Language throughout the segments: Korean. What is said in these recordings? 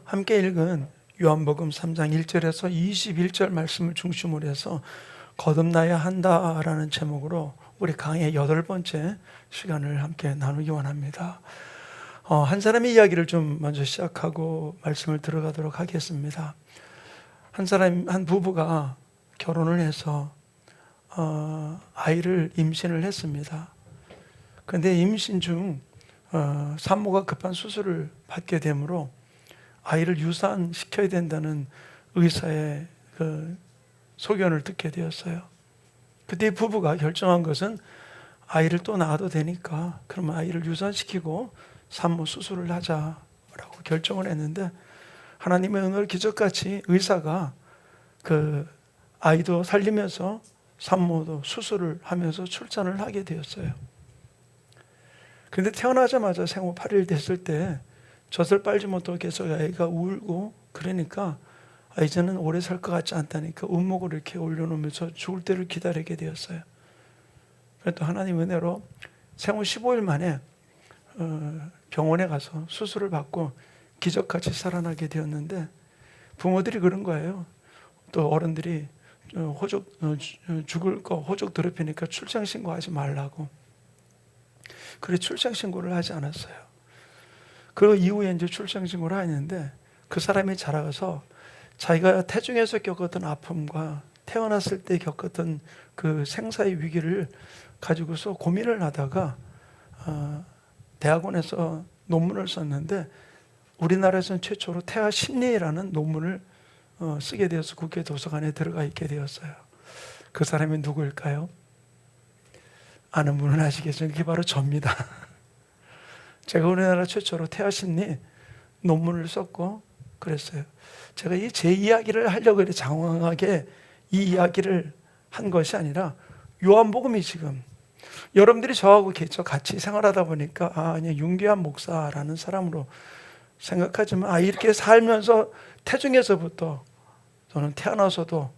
함께 읽은 요한복음 3장 1절에서 21절 말씀을 중심으로 해서 거듭나야 한다라는 제목으로 우리 강의 8번째 시간을 함께 나누기 원합니다. 한 사람의 이야기를 좀 먼저 시작하고 말씀을 들어가도록 하겠습니다. 한 부부가 결혼을 해서 아이를 임신을 했습니다. 그런데 임신 중 산모가 급한 수술을 받게 되므로 아이를 유산시켜야 된다는 의사의 소견을 듣게 되었어요. 그때 부부가 결정한 것은 아이를 또 낳아도 되니까 그러면 아이를 유산시키고 산모 수술을 하자라고 결정을 했는데, 하나님의 은혜로 기적같이 의사가 아이도 살리면서 산모도 수술을 하면서 출산을 하게 되었어요. 그런데 태어나자마자 생후 8일 됐을 때 젖을 빨지 못하고 계속 아이가 울고, 그러니까 이제는 오래 살 것 같지 않다니까 운목을 이렇게 올려놓으면서 죽을 때를 기다리게 되었어요. 또 하나님 은혜로 생후 15일 만에 병원에 가서 수술을 받고 기적같이 살아나게 되었는데, 부모들이 그런 거예요. 또 어른들이 죽을 거 호적 더럽히니까 출생신고하지 말라고. 그래 출생신고를 하지 않았어요. 그 이후에 이제 출생신고를 하는데, 그 사람이 자라가서 자기가 태중에서 겪었던 아픔과 태어났을 때 겪었던 그 생사의 위기를 가지고서 고민을 하다가 대학원에서 논문을 썼는데, 우리나라에서는 최초로 태아 심리라는 논문을 쓰게 되어서 국회 도서관에 들어가 있게 되었어요. 그 사람이 누구일까요? 아는 분은 아시겠죠? 그게 바로 저입니다. 제가 우리나라 최초로 태아 심리 논문을 썼고 그랬어요. 제가 제 이야기를 하려고 이렇게 장황하게 이 이야기를 한 것이 아니라, 요한복음이 지금 여러분들이 저하고 같이 생활하다 보니까 그냥 윤기환 목사라는 사람으로 생각하지만, 이렇게 살면서 태중에서부터 저는 태어나서도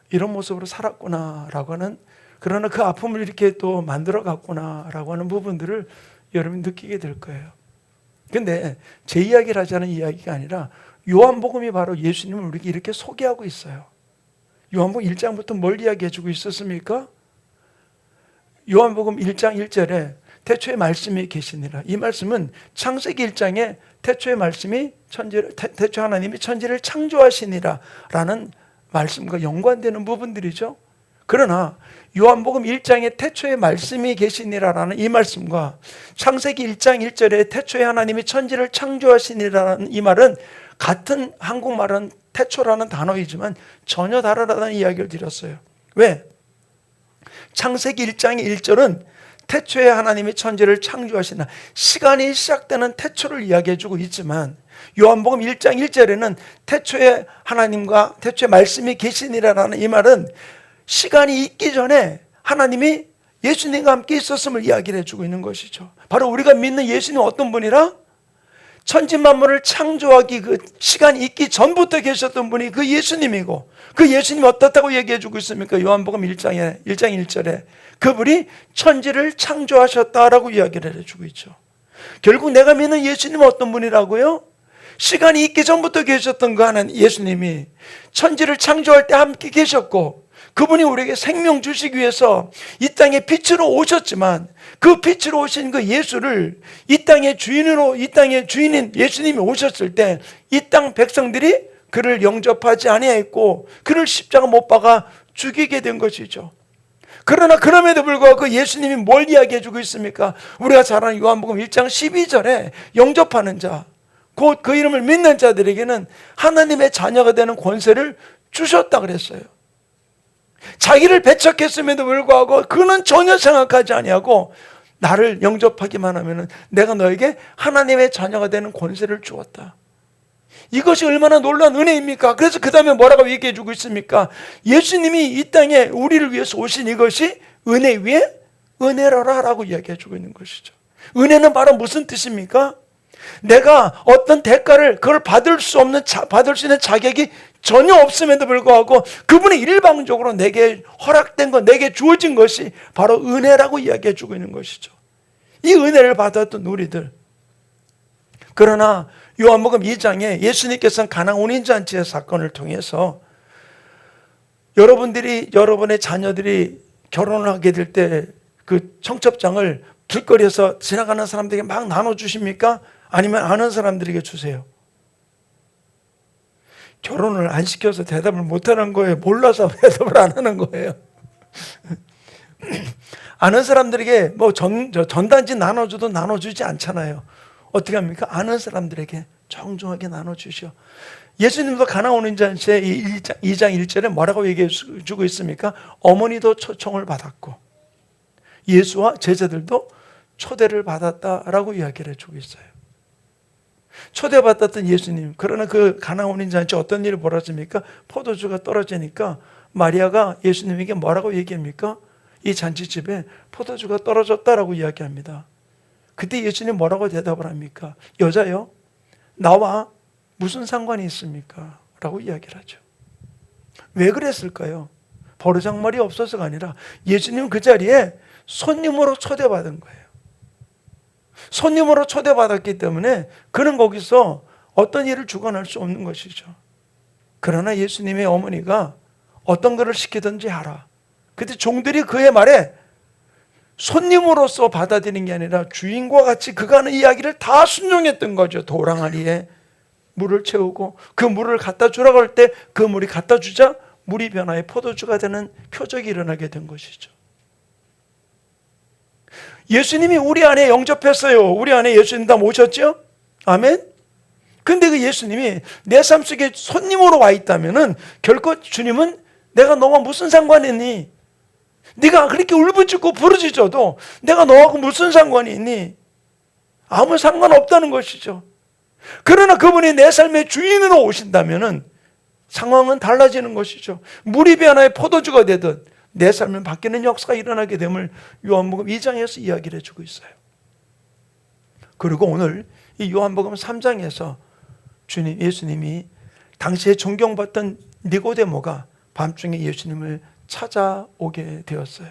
이런 모습으로 살았구나라고 하는, 그러나 그 아픔을 이렇게 또 만들어 갔구나라고 하는 부분들을 여러분이 느끼게 될 거예요. 근데 제 이야기를 하자는 이야기가 아니라 요한복음이 바로 예수님을 우리에게 이렇게 소개하고 있어요. 요한복음 1장부터 뭘 이야기해 주고 있었습니까? 요한복음 1장 1절에 태초에 말씀이 계시니라. 이 말씀은 창세기 1장에 태초에 말씀이 태초 하나님이 천지를 창조하시니라 라는 말씀과 연관되는 부분들이죠. 그러나 요한복음 1장에 태초에 말씀이 계시니라라는 이 말씀과 창세기 1장 1절에 태초에 하나님이 천지를 창조하시니라는 이 말은 같은 한국말은 태초라는 단어이지만 전혀 다르다는 이야기를 드렸어요. 왜? 창세기 1장 1절은 태초에 하나님이 천지를 창조하시나, 시간이 시작되는 태초를 이야기해주고 있지만, 요한복음 1장 1절에는 태초에 하나님과 태초에 말씀이 계시니라라는 이 말은 시간이 있기 전에 하나님이 예수님과 함께 있었음을 이야기를 해주고 있는 것이죠. 바로 우리가 믿는 예수님은 어떤 분이라? 천지 만물을 창조하기 그 시간이 있기 전부터 계셨던 분이 그 예수님이고, 그 예수님이 어떻다고 얘기해주고 있습니까? 요한복음 1장 1절에 그분이 천지를 창조하셨다라고 이야기를 해주고 있죠. 결국 내가 믿는 예수님은 어떤 분이라고요? 시간이 있기 전부터 계셨던 그 하나님 예수님이 천지를 창조할 때 함께 계셨고, 그분이 우리에게 생명 주시기 위해서 이 땅에 빛으로 오셨지만, 그 빛으로 오신 그 예수를 이 땅의 주인으로, 이 땅의 주인인 예수님이 오셨을 때 이 땅 백성들이 그를 영접하지 아니했고 그를 십자가 못 박아 죽이게 된 것이죠. 그러나 그럼에도 불구하고 그 예수님이 뭘 이야기해 주고 있습니까? 우리가 잘 아는 요한복음 1장 12절에 영접하는 자, 곧 그 이름을 믿는 자들에게는 하나님의 자녀가 되는 권세를 주셨다 그랬어요. 자기를 배척했음에도 불구하고 그는 전혀 생각하지 아니하고 나를 영접하기만 하면 내가 너에게 하나님의 자녀가 되는 권세를 주었다. 이것이 얼마나 놀라운 은혜입니까? 그래서 그 다음에 뭐라고 얘기해 주고 있습니까? 예수님이 이 땅에 우리를 위해서 오신 이것이 은혜 위에 은혜라라고 이야기해 주고 있는 것이죠. 은혜는 바로 무슨 뜻입니까? 내가 어떤 대가를 그걸 받을 수 있는 자격이 전혀 없음에도 불구하고 그분이 일방적으로 내게 허락된 것, 내게 주어진 것이 바로 은혜라고 이야기해 주고 있는 것이죠. 이 은혜를 받았던 우리들, 그러나 요한복음 2장에 예수님께서는 가나 혼인잔치의 사건을 통해서 여러분의 자녀들이 결혼을 하게 될 때 그 청첩장을 길거리에서 지나가는 사람들에게 막 나눠주십니까? 아니면 아는 사람들에게 주세요? 결혼을 안 시켜서 대답을 못하는 거예요? 몰라서 대답을 안 하는 거예요? 아는 사람들에게 뭐 전단지 나눠줘도 나눠주지 않잖아요. 어떻게 합니까? 아는 사람들에게 정중하게 나눠주셔. 예수님도 가나 혼인잔치의 2장 1절에 뭐라고 얘기해 주고 있습니까? 어머니도 초청을 받았고 예수와 제자들도 초대를 받았다라고 이야기를 해주고 있어요. 초대받았던 예수님, 그러나 그 가나 혼인잔치 어떤 일이 벌어집니까? 포도주가 떨어지니까 마리아가 예수님에게 뭐라고 얘기합니까? 이 잔치집에 포도주가 떨어졌다라고 이야기합니다. 그때 예수님 뭐라고 대답을 합니까? 여자요, 나와 무슨 상관이 있습니까? 라고 이야기를 하죠. 왜 그랬을까요? 버르장머리 없어서가 아니라 예수님 그 자리에 손님으로 초대받은 거예요. 손님으로 초대받았기 때문에 그는 거기서 어떤 일을 주관할 수 없는 것이죠. 그러나 예수님의 어머니가 어떤 것을 시키든지 하라. 그때 종들이 그의 말에 손님으로서 받아들이는 게 아니라 주인과 같이 그가 하는 이야기를 다 순종했던 거죠. 도랑아리에 물을 채우고 그 물을 갖다 주라고 할 때 그 물이 갖다 주자 물이 변화해 포도주가 되는 표적이 일어나게 된 것이죠. 예수님이 우리 안에 영접했어요. 우리 안에 예수님 다 모셨죠? 아멘? 근데 그 예수님이 내 삶 속에 손님으로 와 있다면은 결코 주님은 내가 너와 무슨 상관이 있니? 네가 그렇게 울부짖고 부르짖어도 내가 너하고 무슨 상관이 있니? 아무 상관없다는 것이죠. 그러나 그분이 내 삶의 주인으로 오신다면은 상황은 달라지는 것이죠. 물이 변화해 포도주가 되든 내 삶을 바뀌는 역사가 일어나게 됨을 요한복음 2장에서 이야기를 해주고 있어요. 그리고 오늘 이 요한복음 3장에서 예수님이 당시에 존경받던 니고데모가 밤중에 예수님을 찾아오게 되었어요.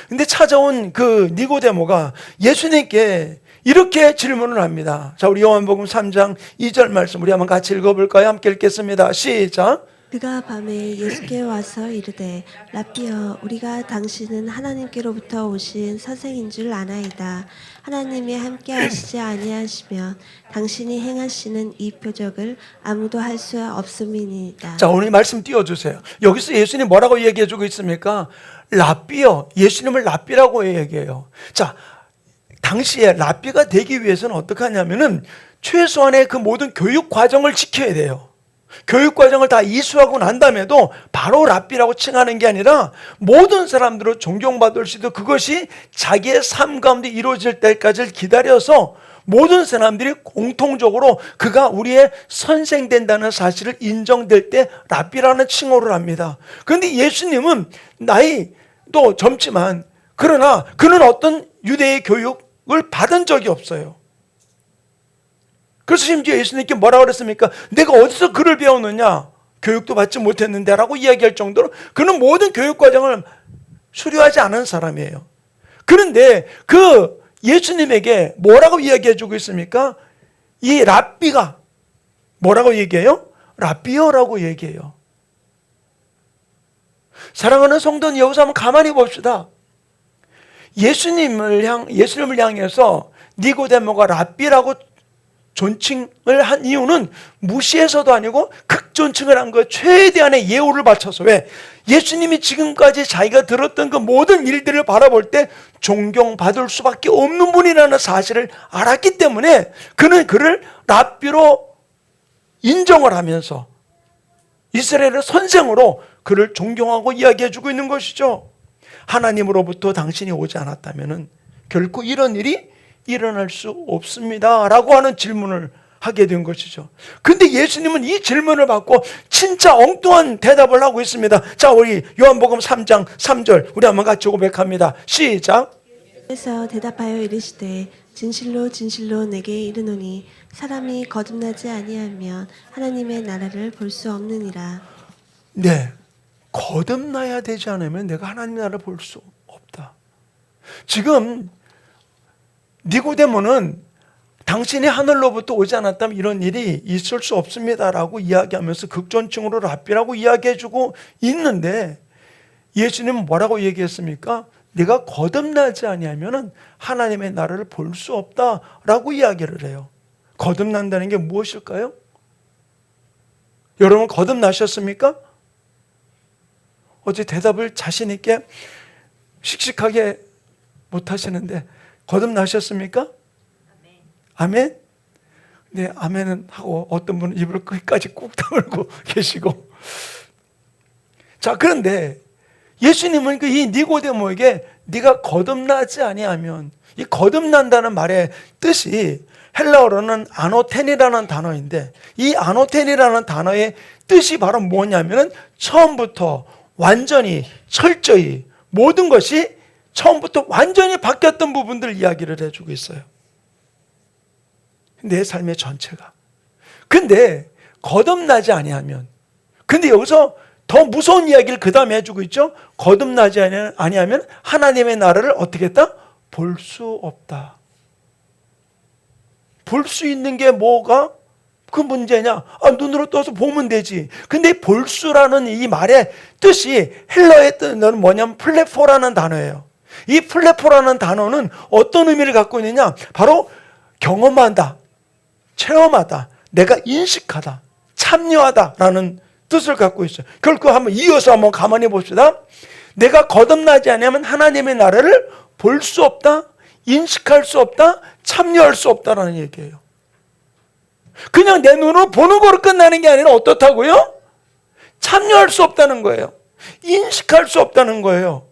근데 찾아온 그 니고데모가 예수님께 이렇게 질문을 합니다. 자, 우리 요한복음 3장 2절 말씀 우리 한번 같이 읽어볼까요? 함께 읽겠습니다. 시작. 그가 밤에 예수께 와서 이르되 라삐여 우리가 당신은 하나님께로부터 오신 선생인 줄 아나이다. 하나님이 함께 하시지 아니하시면 당신이 행하시는 이 표적을 아무도 할 수 없음이니이다. 자, 오늘 말씀 띄워주세요. 여기서 예수님 뭐라고 얘기해주고 있습니까? 라삐여, 예수님을 라삐라고 얘기해요. 자, 당시에 라삐가 되기 위해서는 어떻게 하냐면은 최소한의 그 모든 교육 과정을 지켜야 돼요. 교육 과정을 다 이수하고 난 다음에도 바로 랍비라고 칭하는 게 아니라 모든 사람들로 존경받을 수 있도록 그것이 자기의 삶 가운데 이루어질 때까지 기다려서 모든 사람들이 공통적으로 그가 우리의 선생 된다는 사실을 인정될 때 랍비라는 칭호를 합니다. 그런데 예수님은 나이도 젊지만 그러나 그는 어떤 유대의 교육을 받은 적이 없어요. 그래서 심지어 예수님께 뭐라고 그랬습니까? 내가 어디서 글을 배웠느냐? 교육도 받지 못했는데 라고 이야기할 정도로 그는 모든 교육 과정을 수료하지 않은 사람이에요. 그런데 그 예수님에게 뭐라고 이야기해 주고 있습니까? 이 랍비가 뭐라고 얘기해요? 랍비여라고 얘기해요. 사랑하는 성도는 여기서 한번 가만히 봅시다. 예수님을 향해서 니고데모가 랍비라고 존칭을 한 이유는 무시해서도 아니고 극존칭을 한 거예요. 최대한의 예우를 바쳐서. 왜? 예수님이 지금까지 자기가 들었던 그 모든 일들을 바라볼 때 존경받을 수밖에 없는 분이라는 사실을 알았기 때문에 그는 그를 랍비로 인정을 하면서 이스라엘의 선생으로 그를 존경하고 이야기해주고 있는 것이죠. 하나님으로부터 당신이 오지 않았다면 결코 이런 일이 일어날 수 없습니다 라고 하는 질문을 하게 된 것이죠. 근데 예수님은 이 질문을 받고 진짜 엉뚱한 대답을 하고 있습니다. 자, 우리 요한복음 3장 3절 우리 한번 같이 고백합니다. 시작. 그래서 대답하여 이르시되 진실로 진실로 내게 이르노니 사람이 거듭나지 아니하면 하나님의 나라를 볼 수 없느니라. 네, 거듭나야 되지 않으면 내가 하나님의 나라를 볼 수 없다. 지금 니고데모는 당신이 하늘로부터 오지 않았다면 이런 일이 있을 수 없습니다라고 이야기하면서 극존칭으로 랍비라고 이야기해주고 있는데, 예수님은 뭐라고 얘기했습니까? 네가 거듭나지 아니하면 하나님의 나라를 볼 수 없다라고 이야기를 해요. 거듭난다는 게 무엇일까요? 여러분 거듭나셨습니까? 어제 대답을 자신 있게 씩씩하게 못 하시는데 거듭나셨습니까? 아멘? 네, 아멘은 하고 어떤 분은 입을 끝까지 꾹 다물고 계시고. 자, 그런데 예수님은 이 니고데모에게 네가 거듭나지 아니하면, 이 거듭난다는 말의 뜻이 헬라어로는 아노텐이라는 단어인데, 이 아노텐이라는 단어의 뜻이 바로 뭐냐면은 처음부터 완전히 철저히 모든 것이 처음부터 완전히 바뀌었던 부분들 이야기를 해주고 있어요. 내 삶의 전체가. 근데 거듭나지 아니하면, 근데 여기서 더 무서운 이야기를 그 다음에 해주고 있죠. 거듭나지 아니하면 하나님의 나라를 어떻게 했다? 볼 수 없다. 볼 수 있는 게 뭐가 그 문제냐? 눈으로 떠서 보면 되지. 근데 볼 수라는 이 말의 뜻이 헬라어의 뜻은 뭐냐면 플레포라는 단어예요. 이 플레포라는 단어는 어떤 의미를 갖고 있느냐? 바로 경험하다, 체험하다, 내가 인식하다, 참여하다라는 뜻을 갖고 있어요. 결국 한번 이어서 한번 가만히 봅시다. 내가 거듭나지 않으면 하나님의 나라를 볼 수 없다, 인식할 수 없다, 참여할 수 없다라는 얘기예요. 그냥 내 눈으로 보는 거로 끝나는 게 아니라 어떻다고요? 참여할 수 없다는 거예요. 인식할 수 없다는 거예요.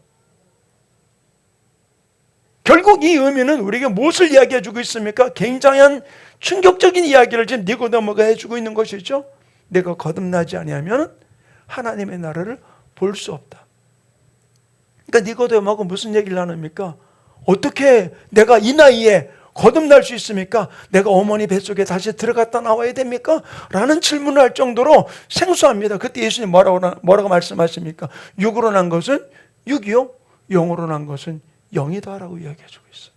결국 이 의미는 우리에게 무엇을 이야기해 주고 있습니까? 굉장한 충격적인 이야기를 지금 니고데모가 해주고 있는 것이죠. 내가 거듭나지 아니하면 하나님의 나라를 볼 수 없다. 그러니까 니고데모하고 무슨 얘기를 나눕니까? 어떻게 내가 이 나이에 거듭날 수 있습니까? 내가 어머니 뱃속에 다시 들어갔다 나와야 됩니까? 라는 질문을 할 정도로 생소합니다. 그때 예수님 뭐라고 말씀하십니까? 육으로 난 것은 육이요, 영으로 난 것은 영이다 라고 이야기해주고 있어요.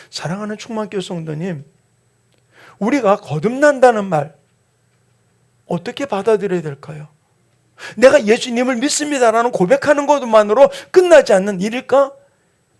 사랑하는 충만교회 성도님, 우리가 거듭난다는 말 어떻게 받아들여야 될까요? 내가 예수님을 믿습니다라는 고백하는 것만으로 끝나지 않는 일일까?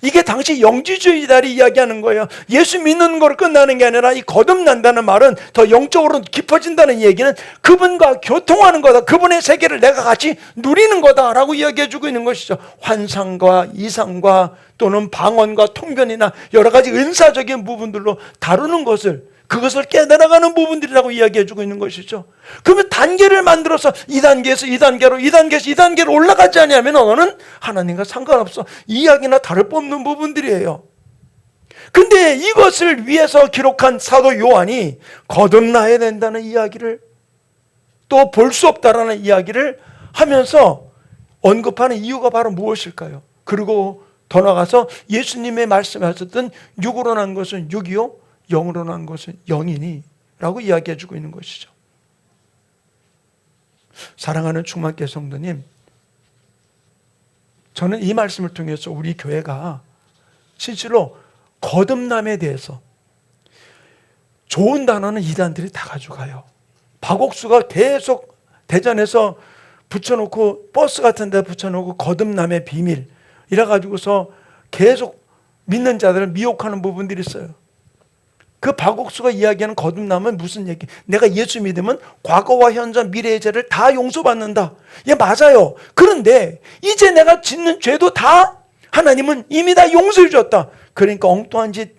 이게 당시 영지주의자들이 이야기하는 거예요. 예수 믿는 거로 끝나는 게 아니라 이 거듭난다는 말은 더 영적으로 깊어진다는 얘기는 그분과 교통하는 거다, 그분의 세계를 내가 같이 누리는 거다라고 이야기해 주고 있는 것이죠. 환상과 이상과 또는 방언과 통변이나 여러 가지 은사적인 부분들로 다루는 것을, 그것을 깨달아가는 부분들이라고 이야기해 주고 있는 것이죠. 그러면 단계를 만들어서 2단계에서 2단계로 2단계에서 2단계로 올라가지 않으면 너는 하나님과 상관없어, 이야기나 다를 바 없는 부분들이에요. 근데 이것을 위해서 기록한 사도 요한이 거듭나야 된다는 이야기를, 또 볼 수 없다라는 이야기를 하면서 언급하는 이유가 바로 무엇일까요? 그리고 더 나아가서 예수님의 말씀하셨던 육으로 난 것은 육이요, 영으로 난 것은 영이니 라고 이야기해 주고 있는 것이죠. 사랑하는 충만교회 성도님, 저는 이 말씀을 통해서 우리 교회가 실제로 거듭남에 대해서 좋은 단어는 이단들이 다 가져가요. 박옥수가 계속 대전에서 붙여놓고, 버스 같은 데 붙여놓고 거듭남의 비밀 이래 가지고서 계속 믿는 자들을 미혹하는 부분들이 있어요. 그 박옥수가 이야기하는 거듭남은 무슨 얘기? 내가 예수 믿으면 과거와 현재 미래의 죄를 다 용서받는다. 예, 맞아요. 그런데 이제 내가 짓는 죄도 다 하나님은 이미 다 용서해 줬다. 그러니까 엉뚱한 짓,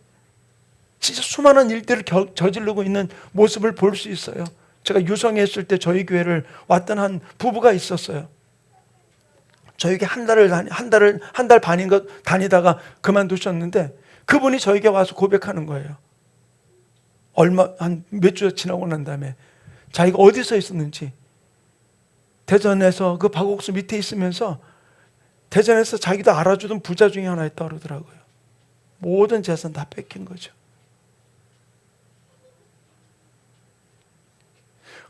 진짜 수많은 일들을 저지르고 있는 모습을 볼 수 있어요. 제가 유성에 있을 때 저희 교회를 왔던 한 부부가 있었어요. 저에게 한 달 반인가 다니다가 그만두셨는데, 그분이 저에게 와서 고백하는 거예요. 한 몇 주 지나고 난 다음에 자기가 어디서 있었는지, 대전에서 그 박옥수 밑에 있으면서 대전에서 자기도 알아주던 부자 중에 하나였다 그러더라고요. 모든 재산 다 뺏긴 거죠.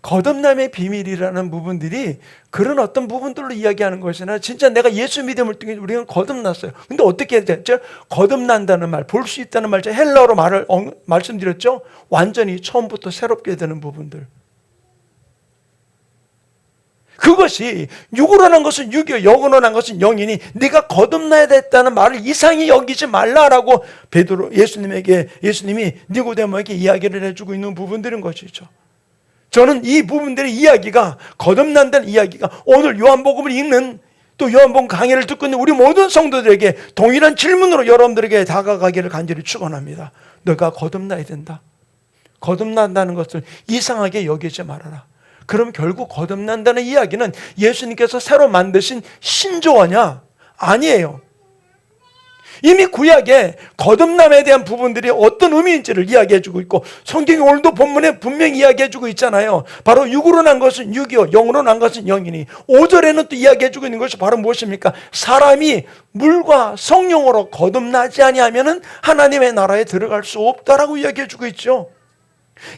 거듭남의 비밀이라는 부분들이 그런 어떤 부분들로 이야기하는 것이나 진짜 내가 예수 믿음을 통해 우리가 거듭났어요. 근데 어떻게 됐죠? 거듭난다는 말, 볼 수 있다는 말, 제가 헬라어로 말씀드렸죠? 완전히 처음부터 새롭게 되는 부분들. 그것이 육으로 난 것은 육이요 영으로 난 것은 영이니 네가 거듭나야 됐다는 말을 이상히 여기지 말라라고 예수님이 니고데모에게 이야기를 해주고 있는 부분들인 것이죠. 저는 이 부분들의 이야기가, 거듭난다는 이야기가 오늘 요한복음을 읽는, 또 요한복음 강의를 듣고 있는 우리 모든 성도들에게 동일한 질문으로 여러분들에게 다가가기를 간절히 축원합니다. 너가 거듭나야 된다. 거듭난다는 것을 이상하게 여기지 말아라. 그럼 결국 거듭난다는 이야기는 예수님께서 새로 만드신 신조어냐? 아니에요. 이미 구약에 거듭남에 대한 부분들이 어떤 의미인지를 이야기해주고 있고, 성경이 오늘도 본문에 분명히 이야기해주고 있잖아요. 바로 육으로 난 것은 육이요 영으로 난 것은 영이니, 5절에는 또 이야기해주고 있는 것이 바로 무엇입니까? 사람이 물과 성령으로 거듭나지 아니하면은 하나님의 나라에 들어갈 수 없다라고 이야기해주고 있죠.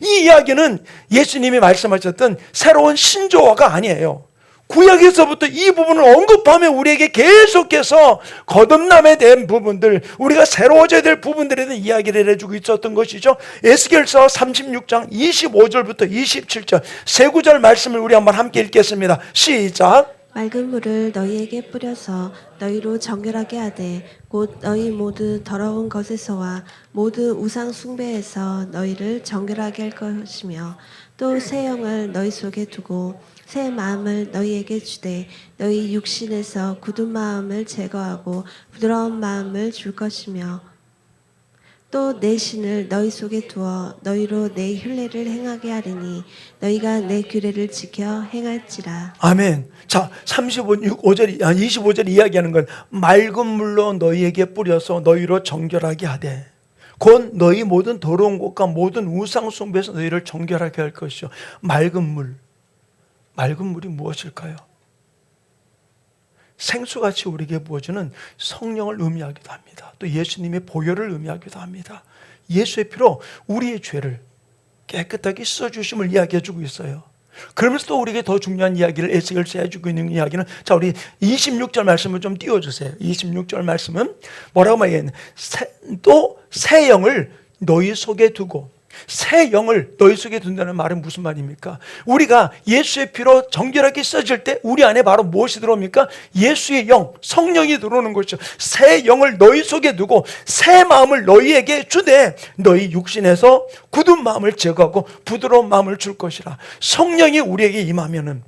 이 이야기는 예수님이 말씀하셨던 새로운 신조어가 아니에요. 구약에서부터 이 부분을 언급하며 우리에게 계속해서 거듭남에 대한 부분들, 우리가 새로워져야 될 부분들에 대한 이야기를 해주고 있었던 것이죠. 에스겔서 36장 25절부터 27절 세 구절 말씀을 우리 한번 함께 읽겠습니다. 시작. 맑은 물을 너희에게 뿌려서 너희로 정결하게 하되 곧 너희 모두 더러운 것에서와 모두 우상 숭배에서 너희를 정결하게 할 것이며 또 새 영을 너희 속에 두고 새 마음을 너희에게 주되 너희 육신에서 굳은 마음을 제거하고 부드러운 마음을 줄 것이며 또 내 신을 너희 속에 두어 너희로 내 율례를 행하게 하리니 너희가 내 규례를 지켜 행할지라. 아멘. 자, 25절 이야기하는 건 맑은 물로 너희에게 뿌려서 너희로 정결하게 하되 곧 너희 모든 더러운 것과 모든 우상 숭배에서 너희를 정결하게 할 것이요. 맑은 물. 맑은 물이 무엇일까요? 생수같이 우리에게 부어주는 성령을 의미하기도 합니다. 또 예수님의 보혈을 의미하기도 합니다. 예수의 피로 우리의 죄를 깨끗하게 씻어주심을 이야기해주고 있어요. 그러면서 또 우리에게 더 중요한 이야기를 에스겔서 해주고 있는 이야기는, 자, 우리 26절 말씀을 좀 띄워주세요. 26절 말씀은 뭐라고 말했냐? 또 새 영을 너희 속에 두고, 새 영을 너희 속에 둔다는 말은 무슨 말입니까? 우리가 예수의 피로 정결하게 씻어질 때 우리 안에 바로 무엇이 들어옵니까? 예수의 영, 성령이 들어오는 것이죠. 새 영을 너희 속에 두고 새 마음을 너희에게 주되 너희 육신에서 굳은 마음을 제거하고 부드러운 마음을 줄 것이라. 성령이 우리에게 임하면은,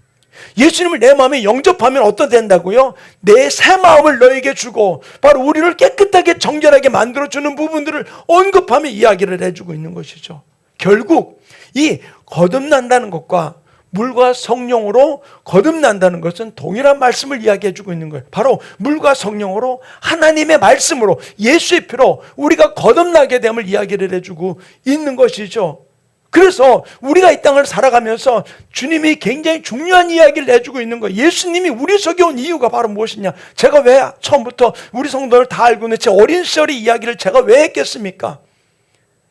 예수님을 내 마음에 영접하면 어떻게 된다고요? 내 새 마음을 너에게 주고 바로 우리를 깨끗하게 정결하게 만들어주는 부분들을 언급하며 이야기를 해주고 있는 것이죠. 결국 이 거듭난다는 것과 물과 성령으로 거듭난다는 것은 동일한 말씀을 이야기해주고 있는 거예요. 바로 물과 성령으로, 하나님의 말씀으로, 예수의 피로 우리가 거듭나게 됨을 이야기를 해주고 있는 것이죠. 그래서 우리가 이 땅을 살아가면서 주님이 굉장히 중요한 이야기를 해주고 있는 거예요. 예수님이 우리 속에 온 이유가 바로 무엇이냐? 제가 왜 처음부터 우리 성도를 다 알고 있는 제 어린 시절의 이야기를 제가 왜 했겠습니까?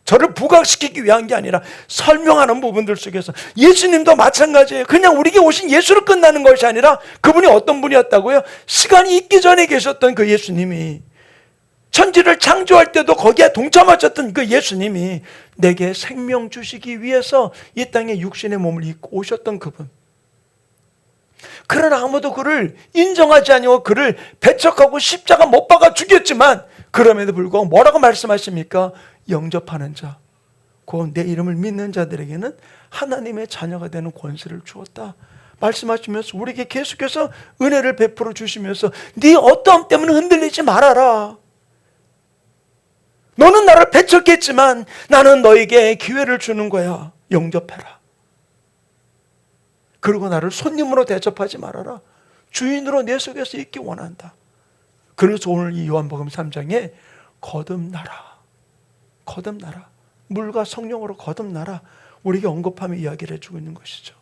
저를 부각시키기 위한 게 아니라 설명하는 부분들 속에서, 예수님도 마찬가지예요. 그냥 우리에게 오신 예수로 끝나는 것이 아니라 그분이 어떤 분이었다고요? 시간이 있기 전에 계셨던 그 예수님이, 천지를 창조할 때도 거기에 동참하셨던 그 예수님이 내게 생명 주시기 위해서 이 땅에 육신의 몸을 입고 오셨던 그분. 그러나 아무도 그를 인정하지 아니하고 그를 배척하고 십자가 못 박아 죽였지만, 그럼에도 불구하고 뭐라고 말씀하십니까? 영접하는 자, 곧 내 이름을 믿는 자들에게는 하나님의 자녀가 되는 권세를 주었다 말씀하시면서 우리에게 계속해서 은혜를 베풀어 주시면서 네 어떠함 때문에 흔들리지 말아라. 너는 나를 배척했지만 나는 너에게 기회를 주는 거야. 영접해라. 그리고 나를 손님으로 대접하지 말아라. 주인으로 내 속에서 있기 원한다. 그래서 오늘 이 요한복음 3장에 거듭나라, 거듭나라, 물과 성령으로 거듭나라, 우리에게 언급하며 이야기를 해주고 있는 것이죠.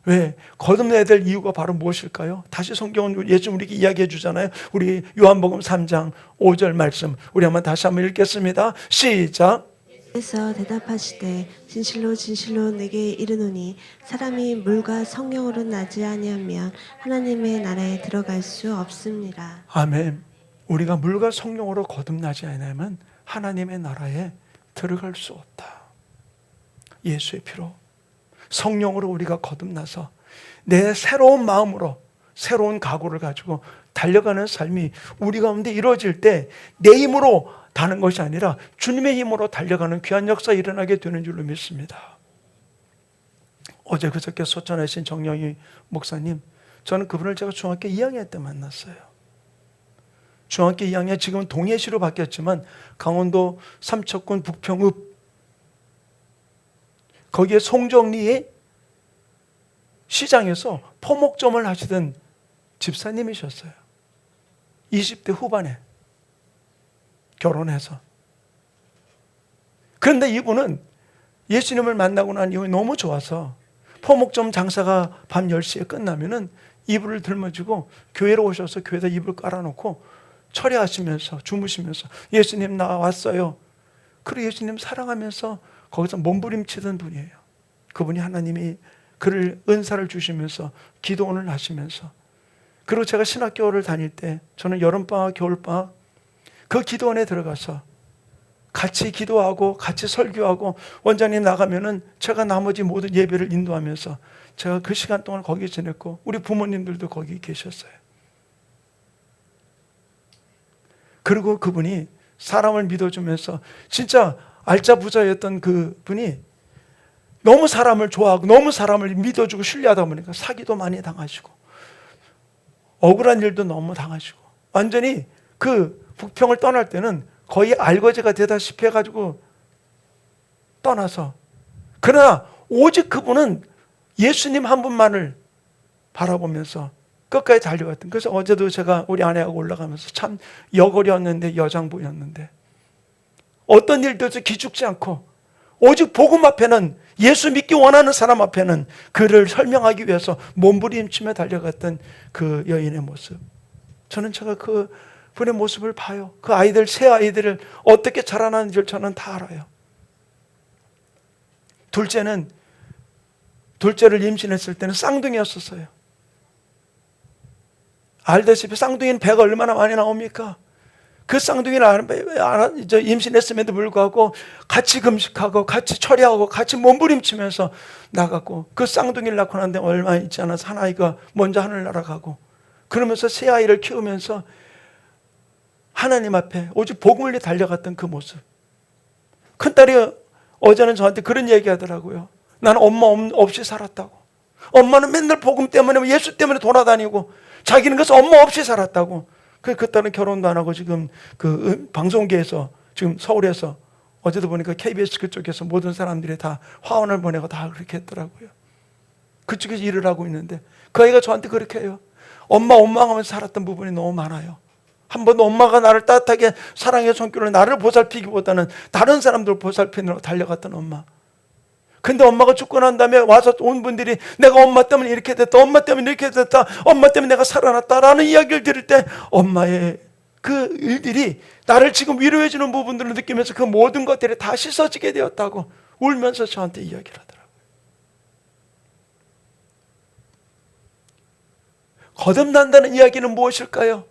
왜? 거듭나야 될 이유가 바로 무엇일까요? 다시 성경은 예수님 우리에게 이야기해 주잖아요. 우리 요한복음 3장 5절 말씀 우리 한번 다시 한번 읽겠습니다. 시작. 그래서 대답하시되 진실로 진실로 내게 이르노니 사람이 물과 성령으로 나지 아니하면 하나님의 나라에 들어갈 수 없습니다. 아멘. 우리가 물과 성령으로 거듭나지 않으면 하나님의 나라에 들어갈 수 없다. 예수의 피로 성령으로 우리가 거듭나서 내 새로운 마음으로 새로운 각오를 가지고 달려가는 삶이 우리 가운데 이루어질 때 내 힘으로 다는 것이 아니라 주님의 힘으로 달려가는 귀한 역사 일어나게 되는 줄로 믿습니다. 어제 그저께 소천하신 정영희 목사님, 저는 그분을 제가 중학교 2학년 때 만났어요. 중학교 2학년, 지금은 동해시로 바뀌었지만 강원도 삼척군 북평읍, 거기에 송정리의 시장에서 포목점을 하시던 집사님이셨어요. 20대 후반에 결혼해서. 그런데 이분은 예수님을 만나고 난 이후에 너무 좋아서 포목점 장사가 밤 10시에 끝나면은 이불을 들머지고 교회로 오셔서 교회에다 이불 깔아놓고 철야하시면서 주무시면서 예수님 나 왔어요. 그리고 예수님 사랑하면서 거기서 몸부림치던 분이에요. 그분이 하나님이 그를 은사를 주시면서 기도원을 하시면서, 그리고 제가 신학교를 다닐 때 저는 여름방학 겨울방학 그 기도원에 들어가서 같이 기도하고 같이 설교하고 원장님 나가면은 제가 나머지 모든 예배를 인도하면서 제가 그 시간 동안 거기 지냈고 우리 부모님들도 거기 계셨어요. 그리고 그분이 사람을 믿어주면서 진짜 알짜 부자였던 그 분이 너무 사람을 좋아하고 너무 사람을 믿어주고 신뢰하다 보니까 사기도 많이 당하시고 억울한 일도 너무 당하시고 완전히 그 북평을 떠날 때는 거의 알거지가 되다시피 해가지고 떠나서, 그러나 오직 그분은 예수님 한 분만을 바라보면서 끝까지 달려갔던. 그래서 어제도 제가 우리 아내하고 올라가면서 참 여걸이었는데 여장부였는데 어떤 일들도 기죽지 않고 오직 복음 앞에는, 예수 믿기 원하는 사람 앞에는 그를 설명하기 위해서 몸부림치며 달려갔던 그 여인의 모습. 저는 제가 그 분의 모습을 봐요. 그 아이들, 새 아이들을 어떻게 자라나는지를 저는 다 알아요. 둘째를 임신했을 때는 쌍둥이였었어요. 알다시피 쌍둥이는 배가 얼마나 많이 나옵니까? 그 쌍둥이를 임신했음에도 불구하고 같이 금식하고 같이 철야하고 같이 몸부림치면서 나갔고, 그 쌍둥이를 낳고 난데 얼마 있지 않아서 한 아이가 먼저 하늘 날아가고, 그러면서 새 아이를 키우면서 하나님 앞에 오직 복음을 위해 달려갔던 그 모습. 큰딸이 어제는 저한테 그런 얘기 하더라고요. 나는 엄마 없이 살았다고. 엄마는 맨날 복음 때문에 예수 때문에 돌아다니고 자기는 그래서 엄마 없이 살았다고. 그 딸은 결혼도 안 하고 지금 그 방송계에서 지금 서울에서 어제도 보니까 KBS 그쪽에서 모든 사람들이 다 화원을 보내고 다 그렇게 했더라고요. 그쪽에서 일을 하고 있는데 그 아이가 저한테 그렇게 해요. 엄마 원망하면서 살았던 부분이 너무 많아요. 한 번도 엄마가 나를 따뜻하게 사랑의 손길로 나를 보살피기보다는 다른 사람들 보살피느라고 달려갔던 엄마. 근데 엄마가 죽고 난 다음에 와서 온 분들이 내가 엄마 때문에 이렇게 됐다, 엄마 때문에 이렇게 됐다, 엄마 때문에 내가 살아났다라는 이야기를 들을 때 엄마의 그 일들이 나를 지금 위로해 주는 부분들을 느끼면서 그 모든 것들이 다 씻어지게 되었다고 울면서 저한테 이야기를 하더라고요. 거듭난다는 이야기는 무엇일까요?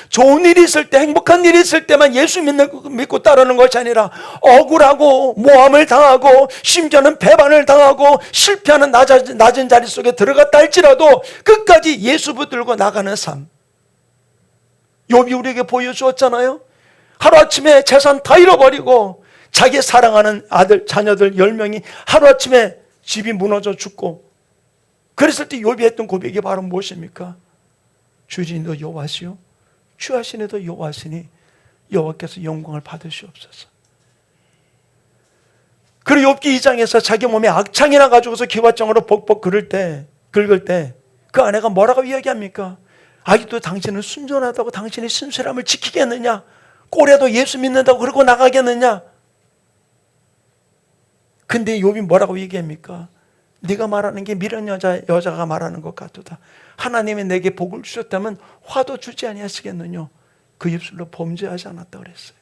좋은 일이 있을 때, 행복한 일이 있을 때만 예수 믿고 따르는 것이 아니라 억울하고 모함을 당하고 심지어는 배반을 당하고 실패하는 낮은 자리 속에 들어갔다 할지라도 끝까지 예수 붙들고 나가는 삶. 욥이 우리에게 보여주었잖아요. 하루아침에 재산 다 잃어버리고 자기 사랑하는 아들, 자녀들 10명이 하루아침에 집이 무너져 죽고, 그랬을 때 욥이 했던 고백이 바로 무엇입니까? 주인도 여호와시요 주하시네도 여호와시니 여호와께서 영광을 받으시옵소서. 그리고 욥기 2장에서 자기 몸에 악창이 나가지고서 기와장으로 벅벅 긁을 때 그 아내가 뭐라고 이야기합니까? 아직도 당신은 순전하다고 당신이 순수함을 지키겠느냐? 꼴에도 예수 믿는다고 그러고 나가겠느냐? 근데 욥이 뭐라고 얘기합니까? 네가 말하는 게 미련 여자가 말하는 것 같도다. 하나님이 내게 복을 주셨다면 화도 주지 아니하시겠느냐? 그 입술로 범죄하지 않았다 그랬어요.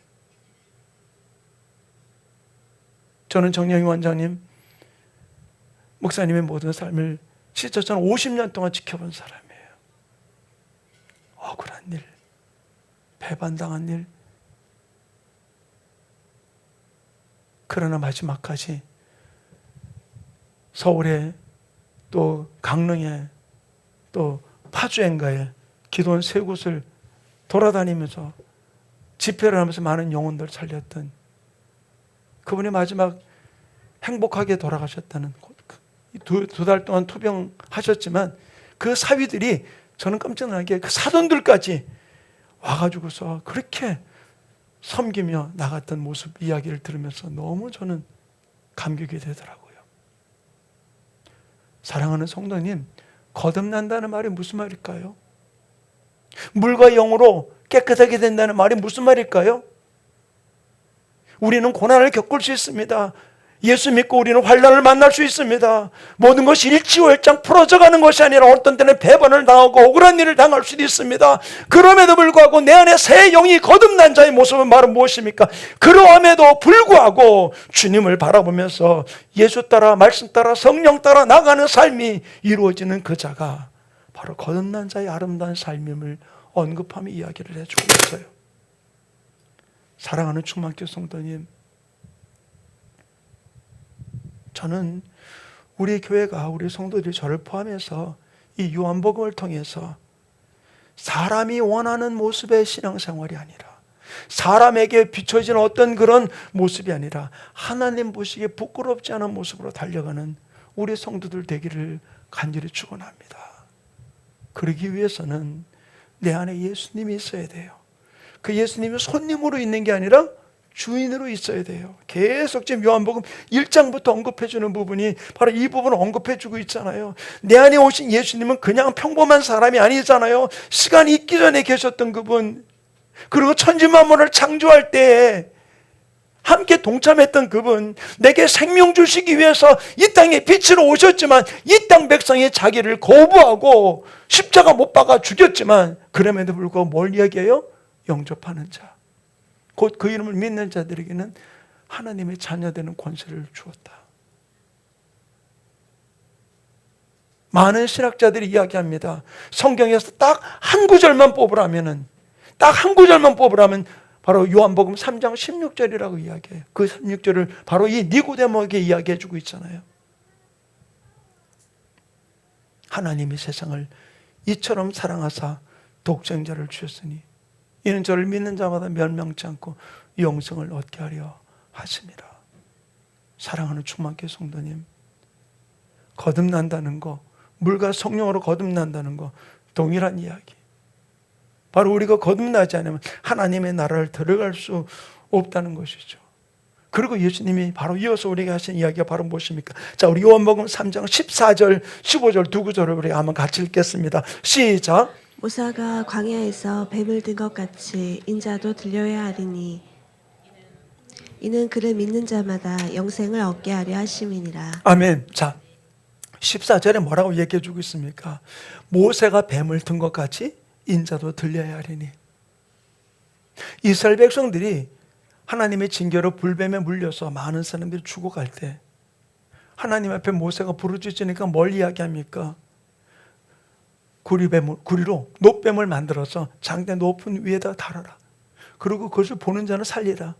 저는 정영희 원장님, 목사님의 모든 삶을 진짜 저는 50년 동안 지켜본 사람이에요. 억울한 일, 배반당한 일. 그러나 마지막까지 서울에 또 강릉에 또 파주행가에 기도원 세 곳을 돌아다니면서 집회를 하면서 많은 영혼들 살렸던 그분이 마지막 행복하게 돌아가셨다는, 두 달 동안 투병하셨지만 그 사위들이 저는 깜짝 놀란 게 그 사돈들까지 와가지고서 그렇게 섬기며 나갔던 모습 이야기를 들으면서 너무 저는 감격이 되더라고요. 사랑하는 성도님, 거듭난다는 말이 무슨 말일까요? 물과 영으로 깨끗하게 된다는 말이 무슨 말일까요? 우리는 고난을 겪을 수 있습니다. 예수 믿고 우리는 환난을 만날 수 있습니다. 모든 것이 일치월장 풀어져가는 것이 아니라 어떤 때는 배반을 당하고 억울한 일을 당할 수도 있습니다. 그럼에도 불구하고 내 안에 새 영이 거듭난 자의 모습은 말은 무엇입니까? 그러함에도 불구하고 주님을 바라보면서 예수 따라 말씀 따라 성령 따라 나가는 삶이 이루어지는 그 자가 바로 거듭난 자의 아름다운 삶임을 언급하며 이야기를 해주고 있어요. 사랑하는 충만교 성도님, 저는 우리 교회가, 우리 성도들이 저를 포함해서 이 요한복음을 통해서 사람이 원하는 모습의 신앙생활이 아니라, 사람에게 비춰지는 어떤 그런 모습이 아니라 하나님 보시기에 부끄럽지 않은 모습으로 달려가는 우리 성도들 되기를 간절히 축원합니다. 그러기 위해서는 내 안에 예수님이 있어야 돼요. 그 예수님이 손님으로 있는 게 아니라 주인으로 있어야 돼요. 계속 지금 요한복음 1장부터 언급해주는 부분이 바로 이 부분을 언급해주고 있잖아요. 내 안에 오신 예수님은 그냥 평범한 사람이 아니잖아요. 시간이 있기 전에 계셨던 그분, 그리고 천지만물을 창조할 때에 함께 동참했던 그분, 내게 생명 주시기 위해서 이 땅에 빛으로 오셨지만 이 땅 백성이 자기를 거부하고 십자가 못 박아 죽였지만 그럼에도 불구하고 뭘 이야기해요? 영접하는 자, 곧 그 이름을 믿는 자들에게는 하나님의 자녀되는 권세를 주었다. 많은 신학자들이 이야기합니다. 성경에서 딱 한 구절만 뽑으라면 바로 요한복음 3장 16절이라고 이야기해요. 그 16절을 바로 이 니고데모에게 이야기해주고 있잖아요. 하나님이 세상을 이처럼 사랑하사 독생자를 주셨으니 이는 저를 믿는 자마다 멸망치 않고 영생을 얻게 하려 하심이라. 사랑하는 충만교회 성도님, 거듭난다는 거, 물과 성령으로 거듭난다는 거 동일한 이야기. 바로 우리가 거듭나지 않으면 하나님의 나라를 들어갈 수 없다는 것이죠. 그리고 예수님이 바로 이어서 우리에게 하신 이야기가 바로 무엇입니까? 자, 우리 요한복음 3장 14절, 15절 두 구절을 우리 한번 같이 읽겠습니다. 시작. 모사가 광야에서 뱀을 든 것 같이 인자도 들려야 하리니 이는 그를 믿는 자마다 영생을 얻게 하려 하심이니라. 아멘. 자, 14절에 뭐라고 얘기해 주고 있습니까? 모세가 뱀을 든 것 같이 인자도 들려야 하리니. 이스라엘 백성들이 하나님의 징계로 불뱀에 물려서 많은 사람들이 죽어갈 때 하나님 앞에 모세가 부르짖으니까 뭘 이야기합니까? 구리로 노뱀을 만들어서 장대 높은 위에다 달아라. 그리고 그것을 보는 자는 살리라.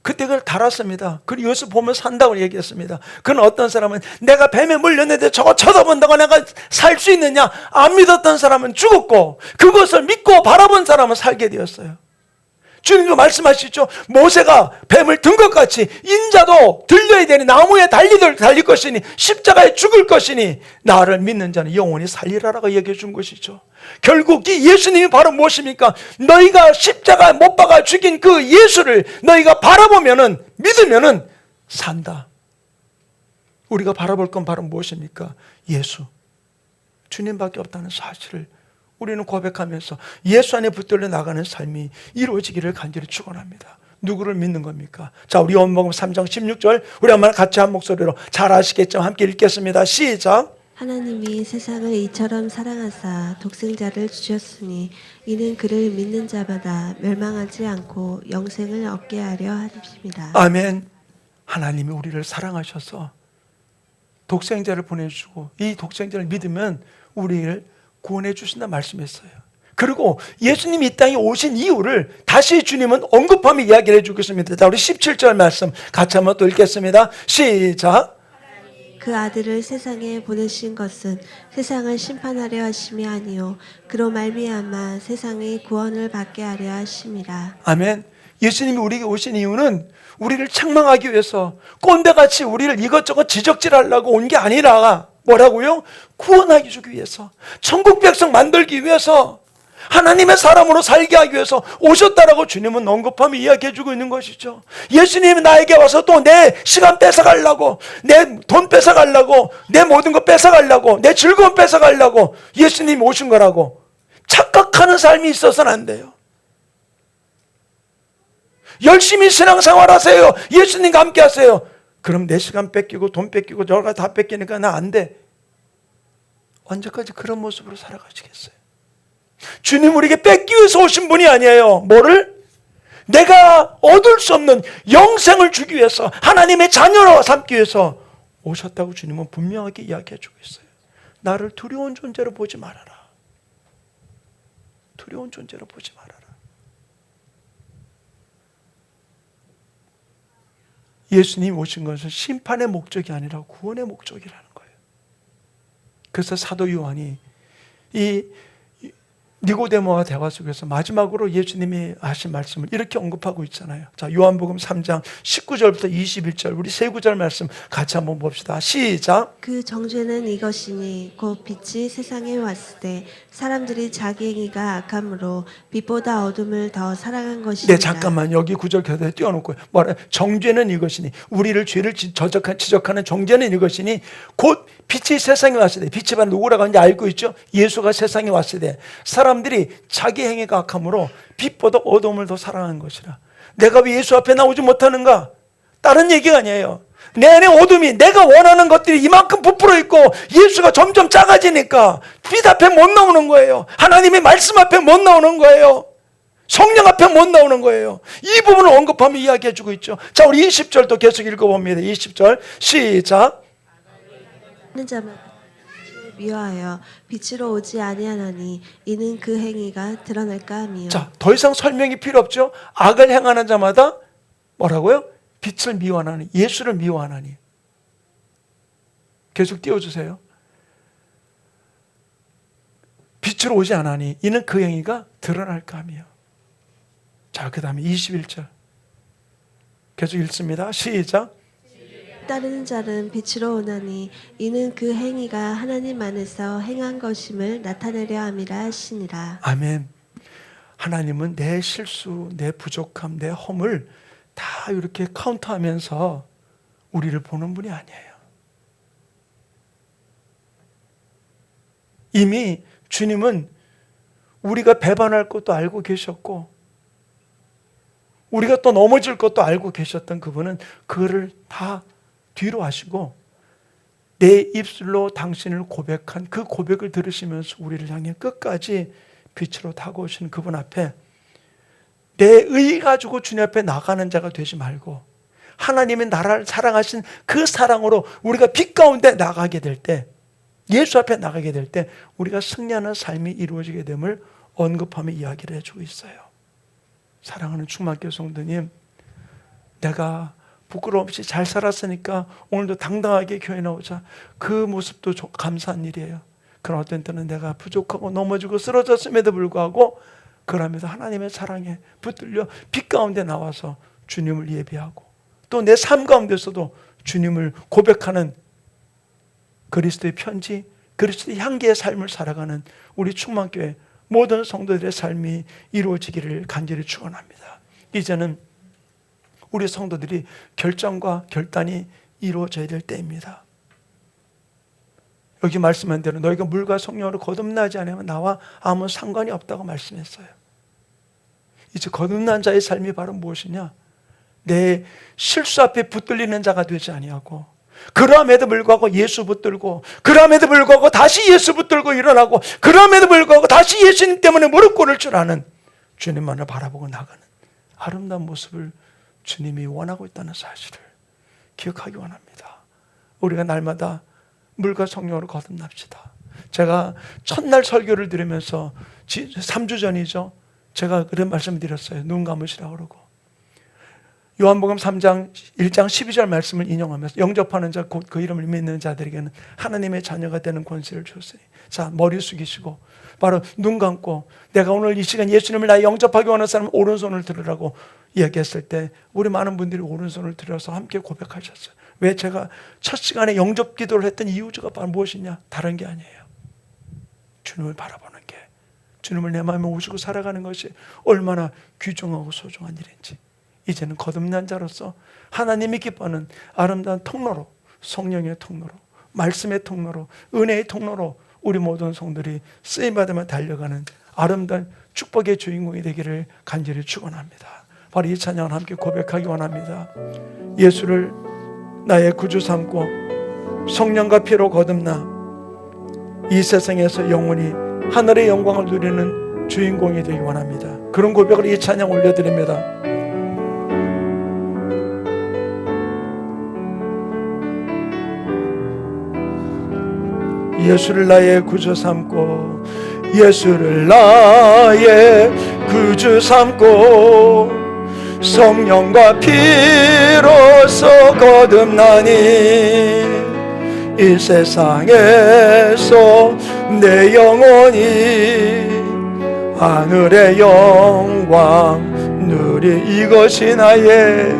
그때 그걸 달았습니다. 그리고 이것을 보면 산다고 얘기했습니다. 그건 어떤 사람은 내가 뱀에 물렸는데 저거 쳐다본다고 내가 살 수 있느냐? 안 믿었던 사람은 죽었고 그것을 믿고 바라본 사람은 살게 되었어요. 주님도 말씀하시죠. 모세가 뱀을 든 것 같이 인자도 들려야 되니 나무에 달릴 것이니 십자가에 죽을 것이니 나를 믿는 자는 영원히 살리라라고 얘기해 준 것이죠. 결국 이 예수님이 바로 무엇입니까? 너희가 십자가에 못 박아 죽인 그 예수를 너희가 바라보면은, 믿으면은 산다. 우리가 바라볼 건 바로 무엇입니까? 예수, 주님밖에 없다는 사실을 우리는 고백하면서 예수 안에 붙들려 나가는 삶이 이루어지기를 간절히 축원합니다. 누구를 믿는 겁니까? 자, 우리 요한복음 3장 16절 우리 한번 같이 한 목소리로 잘 아시겠지만 함께 읽겠습니다. 시작. 하나님이 세상을 이처럼 사랑하사 독생자를 주셨으니 이는 그를 믿는 자마다 멸망하지 않고 영생을 얻게 하려 하심이라. 아멘. 하나님이 우리를 사랑하셔서 독생자를 보내주고 이 독생자를 믿으면 우리를 구원해 주신다 말씀했어요. 그리고 예수님이 이 땅에 오신 이유를 다시 주님은 언급하며 이야기를 해주고 있습니다. 자, 우리 17절 말씀 같이 한번 또 읽겠습니다. 시작. 그 아들을 세상에 보내신 것은 세상을 심판하려 하심이 아니요 그로 말미암아 세상의 구원을 받게 하려 하심이라. 아멘. 예수님이 우리에게 오신 이유는 우리를 책망하기 위해서 꼰대같이 우리를 이것저것 지적질하려고 온 게 아니라 뭐라고요? 구원하기 주기 위해서, 천국 백성 만들기 위해서, 하나님의 사람으로 살게 하기 위해서 오셨다라고 주님은 언급하며 이야기해주고 있는 것이죠. 예수님이 나에게 와서 또 내 시간 뺏어가려고, 내 돈 뺏어가려고, 내 모든 거 뺏어가려고, 내 즐거움 뺏어가려고 예수님이 오신 거라고 착각하는 삶이 있어서는 안 돼요. 열심히 신앙생활 하세요. 예수님과 함께 하세요. 그럼 내 시간 뺏기고 돈 뺏기고 여러 가지 다 뺏기니까 나 안 돼. 언제까지 그런 모습으로 살아가시겠어요? 주님 우리에게 뺏기 위해서 오신 분이 아니에요. 뭐를? 내가 얻을 수 없는 영생을 주기 위해서, 하나님의 자녀로 삼기 위해서 오셨다고 주님은 분명하게 이야기해 주고 있어요. 나를 두려운 존재로 보지 말아라. 두려운 존재로 보지 말아라. 예수님이 오신 것은 심판의 목적이 아니라 구원의 목적이라는 거예요. 그래서 사도 요한이 이 니고데모와 대화 속에서 마지막으로 예수님이 하신 말씀을 이렇게 언급하고 있잖아요. 자, 요한복음 3장 19절부터 21절 우리 세 구절 말씀 같이 한번 봅시다. 시작. 그 정죄는 이것이니 곧 빛이 세상에 왔을 때 사람들이 자기 행위가 악함으로 빛보다 어둠을 더 사랑한 것이니라. 네, 잠깐만 여기 구절 그대로 띄워놓고 뭐라? 정죄는 이것이니, 우리를 죄를 지적하는 정죄는 이것이니 곧 빛이 세상에 왔을 때, 빛이 바로 누구라고 하는지 알고 있죠? 예수가 세상에 왔을 때 사람들이 자기 행위가 악함으로 빛보다 어둠을 더 사랑한 것이라. 내가 왜 예수 앞에 나오지 못하는가? 다른 얘기가 아니에요. 내 안에 어둠이, 내가 원하는 것들이 이만큼 부풀어 있고 예수가 점점 작아지니까 빛 앞에 못 나오는 거예요. 하나님의 말씀 앞에 못 나오는 거예요. 성령 앞에 못 나오는 거예요. 이 부분을 언급하며 이야기해 주고 있죠. 자, 우리 20절도 계속 읽어봅니다. 20절 시작. 하는 자마다 미워하여 빛으로 오지 아니하나니 이는 그 행위가 드러날까 함이요. 자, 더 이상 설명이 필요 없죠. 악을 행하는 자마다 뭐라고요? 빛을 미워하나니, 예수를 미워하나니. 계속 띄워주세요. 빛으로 오지 않으니 이는 그 행위가 드러날까 함이요. 자, 그 다음에 21절 계속 읽습니다. 시작. 따르는 자는 빛으로 오나니 이는 그 행위가 하나님 안에서 행한 것임을 나타내려 함이라 하시니라. 아멘. 하나님은 내 실수, 내 부족함, 내 허물 다 이렇게 카운트하면서 우리를 보는 분이 아니에요. 이미 주님은 우리가 배반할 것도 알고 계셨고 우리가 또 넘어질 것도 알고 계셨던 그분은 그거를 다 뒤로 하시고 내 입술로 당신을 고백한 그 고백을 들으시면서 우리를 향해 끝까지 빛으로 다가오시는 그분 앞에 내 의 가지고 주님 앞에 나가는 자가 되지 말고 하나님의 나라를 사랑하신 그 사랑으로 우리가 빛 가운데 나가게 될 때, 예수 앞에 나가게 될 때 우리가 승리하는 삶이 이루어지게 됨을 언급하며 이야기를 해주고 있어요. 사랑하는 충만교회 성도님, 내가 부끄러움 없이 잘 살았으니까 오늘도 당당하게 교회 나오자. 그 모습도 감사한 일이에요. 그러나 어떤 때는 내가 부족하고 넘어지고 쓰러졌음에도 불구하고 그러면서 하나님의 사랑에 붙들려 빛 가운데 나와서 주님을 예배하고 또 내 삶 가운데서도 주님을 고백하는 그리스도의 편지, 그리스도의 향기의 삶을 살아가는 우리 충만교회 모든 성도들의 삶이 이루어지기를 간절히 축원합니다. 이제는 우리 성도들이 결정과 결단이 이루어져야 될 때입니다. 여기 말씀한 대로 너희가 물과 성령으로 거듭나지 않으면 나와 아무 상관이 없다고 말씀했어요. 이제 거듭난 자의 삶이 바로 무엇이냐? 내 실수 앞에 붙들리는 자가 되지 아니하고 그럼에도 불구하고 예수 붙들고 그럼에도 불구하고 다시 예수 붙들고 일어나고 그럼에도 불구하고 다시 예수님 때문에 무릎 꿇을 줄 아는 주님만을 바라보고 나가는 아름다운 모습을 주님이 원하고 있다는 사실을 기억하기 원합니다. 우리가 날마다 물과 성령으로 거듭납시다. 제가 첫날 설교를 들으면서 3주 전이죠. 제가 그런 말씀을 드렸어요. 눈 감으시라고 그러고. 요한복음 3장 1장 12절 말씀을 인용하면서 영접하는 자 곧 그 이름을 믿는 자들에게는 하나님의 자녀가 되는 권세를 주었으니. 자, 머리 숙이시고 바로 눈 감고 내가 오늘 이 시간 예수님을 나의 영접하기 원하는 사람은 오른손을 들으라고 이야기했을 때 우리 많은 분들이 오른손을 들어서 함께 고백하셨어요. 왜? 제가 첫 시간에 영접 기도를 했던 이유가 바로 무엇이냐? 다른 게 아니에요. 주님을 바라보는 게, 주님을 내 마음에 모시고 살아가는 것이 얼마나 귀중하고 소중한 일인지 이제는 거듭난 자로서 하나님이 기뻐하는 아름다운 통로로, 성령의 통로로, 말씀의 통로로, 은혜의 통로로 우리 모든 성들이 쓰임받으며 달려가는 아름다운 축복의 주인공이 되기를 간절히 축원합니다. 바로 이 찬양을 함께 고백하기 원합니다. 예수를 나의 구주 삼고 성령과 피로 거듭나 이 세상에서 영원히 하늘의 영광을 누리는 주인공이 되기 원합니다. 그런 고백을 이 찬양 올려드립니다. 예수를 나의 구주 삼고 예수를 나의 구주 삼고 성령과 피로써 거듭나니 이 세상에서 내 영혼이 하늘의 영광 누리 이것이 나의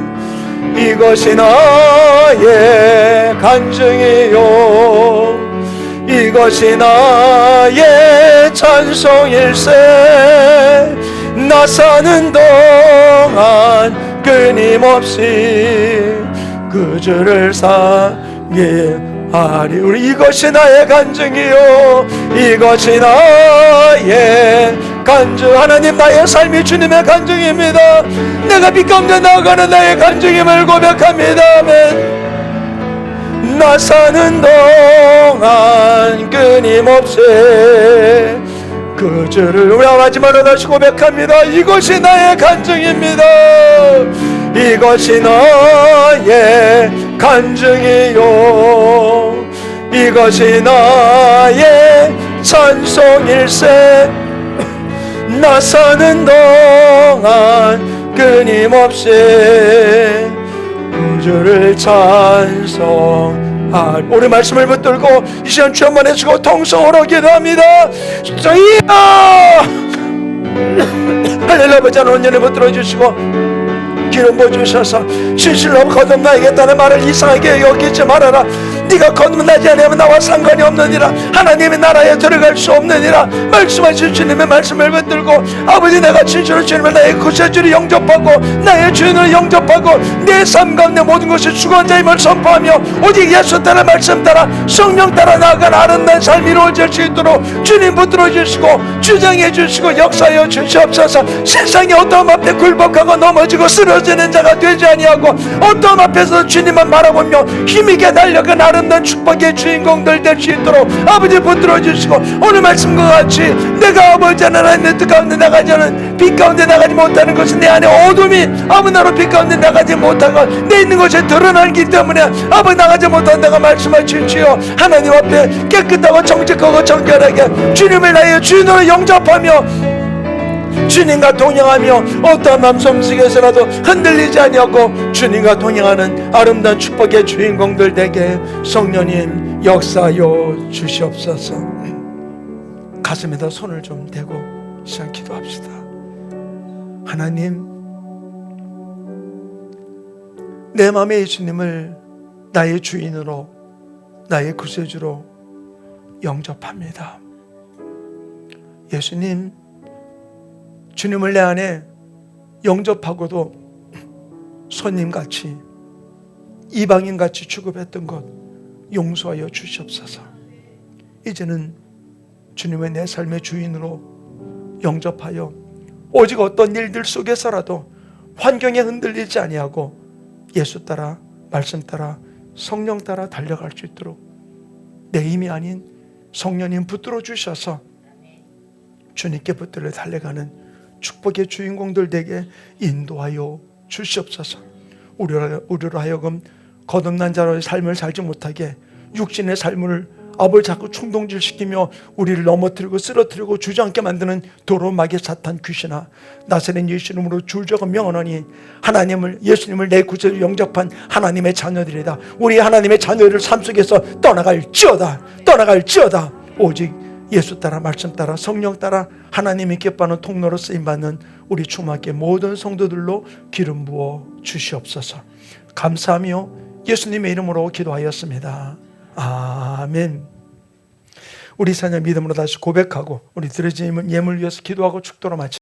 간증이요 이것이 나의 찬송일세 나 사는 동안 끊임없이 그 주를 상기하리 우리 이것이 나의 간증이요 이것이 나의 간증 하나님 나의 삶이 주님의 간증입니다. 내가 빛 가운데 나아가는 나의 간증임을 고백합니다. 아멘. 나 사는 동안 끊임없이 그 주를 우리 마지막으로 다시 고백합니다. 이것이 나의 간증입니다. 이것이 나의 간증이요 이것이 나의 찬송일세 나 사는 동안 끊임없이 주를 찬송하리 우리 말씀을 붙들고 이 시간 주 한번 해주고 통성으로 기도합니다. 할렐루야 버전 온전히 붙들어 주시고 기름 부어주셔서 진실로 거듭나야겠다는 말을 이상하게 여기지 말아라. 네가 거듭나지 않으면 나와 상관이 없느니라. 하나님의 나라에 들어갈 수 없느니라. 말씀하신 주님의 말씀을 붙들고 아버지 내가 진실로 주님을 나의 구세주를 영접하고 나의 주인을 영접하고 내 삶 가운데 모든 것이 주권 자임을 선포하며 오직 예수 따라 말씀 따라 성령 따라 나아가는 아름다운 삶이 이루어질 수 있도록 주님 붙들어 주시고 주장해 주시고 역사하여 주시옵소서. 세상에 어떠함 앞에 굴복하고 넘어지고 쓰러지는 자가 되지 아니하고 어떠함 앞에서 주님만 바라보며 힘있게 달려간 아름다운 축복의 주인공들 될 수 있도록 아버지 붙들어 주시고 오늘 말씀과 같이 내가 아버지 하나님의 뜻 가운데 나가지 않은 빛 가운데 나가지 못하는 것은 내 안에 어둠이 아무나로 빛 가운데 나가지 못하고 내 있는 것이 드러나기 때문에 아버지 나가지 못한다고 말씀하시지요. 하나님 앞에 깨끗하고 정직하고 정결하게 주님을 나의 주인으로 영접하며 주님과 동행하며 어떠한 맘 속에서라도 흔들리지 아니하고 주님과 동행하는 아름다운 축복의 주인공들 되게 성령님 역사하여 주시옵소서. 가슴에다 손을 좀 대고 시작 기도합시다. 하나님 내 마음에 예수님을 나의 주인으로 나의 구세주로 영접합니다. 예수님 주님을 내 안에 영접하고도 손님같이 이방인같이 취급했던 것 용서하여 주시옵소서. 이제는 주님의 내 삶의 주인으로 영접하여 오직 어떤 일들 속에서라도 환경에 흔들리지 아니하고 예수 따라 말씀 따라 성령 따라 달려갈 수 있도록 내 힘이 아닌 성령님 붙들어 주셔서 주님께 붙들려 달려가는 축복의 주인공들 되게 인도하여 주시옵소서. 우리로 하여금 거듭난 자로의 삶을 살지 못하게 육신의 삶을 아버지 자꾸 충동질시키며 우리를 넘어뜨리고 쓰러뜨리고 주저앉게 만드는 도로마귀 사탄 귀신아, 나사렛 예수 이름으로 줄저고 명하노니 하나님을, 예수님을 내 구주로 영접한 하나님의 자녀들이다. 우리 하나님의 자녀들 삶 속에서 떠나갈지어다. 오직 예수 따라, 말씀 따라, 성령 따라 하나님이 기뻐하는 통로로 쓰임받는 우리 충만교회 모든 성도들로 기름 부어 주시옵소서. 감사하며 예수님의 이름으로 기도하였습니다. 아멘. 우리 사냥 믿음으로 다시 고백하고 우리 드려진 예물 위해서 기도하고 축도로 마치